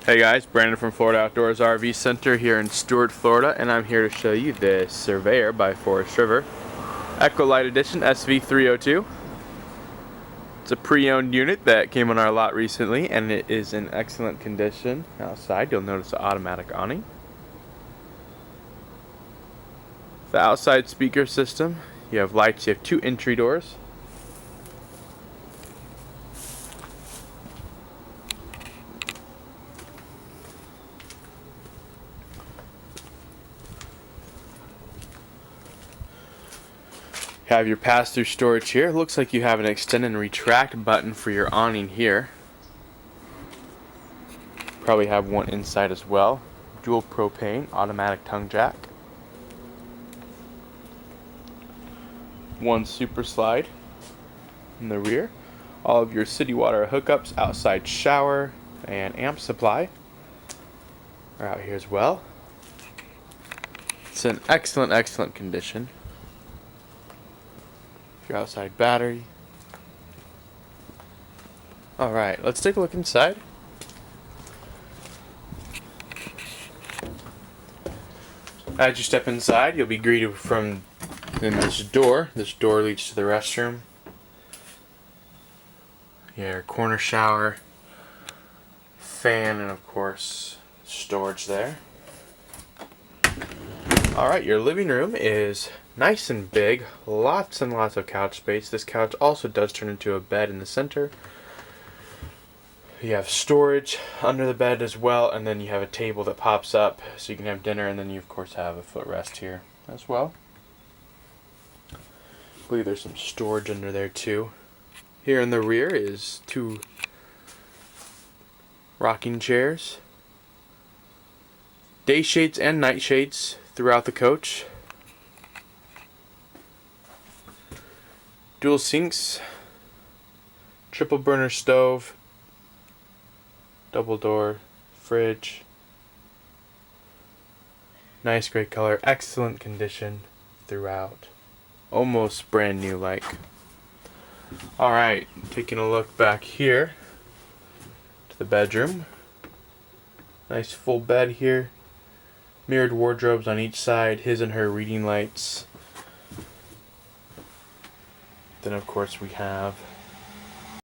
Hey guys, Brandon from Florida Outdoors RV Center here in Stuart, Florida, and I'm here to show you the Surveyor by Forest River Ecolite Edition SV302. It's a pre-owned unit that came on our lot recently, and it is in excellent condition. Outside, you'll notice the automatic awning. The outside speaker system, you have lights, you have two entry doors. You have your pass-through storage here. Looks like you have an extend and retract button for your awning here. Probably have one inside as well. Dual propane, automatic tongue jack. One super slide in the rear. All of your city water hookups, outside shower, and amp supply are out here as well. It's in excellent condition. Your outside battery. Alright, let's take a look inside. As you step inside, you'll be greeted from this door. This door leads to the restroom. Your corner shower, fan, and of course, storage there. Alright, your living room is nice and big, lots and lots of couch space. This couch also does turn into a bed in the center. You have storage under the bed as well, and then you have a table that pops up so you can have dinner, and then you of course have a footrest here as well. I believe there's some storage under there too. Here in the rear is two rocking chairs, day shades and night shades throughout the coach. Dual sinks, triple burner stove, double door fridge. Nice gray color, excellent condition throughout. Almost brand new like. Alright, taking a look back here to the bedroom. Nice full bed here. Mirrored wardrobes on each side, his and her reading lights. Then of course we have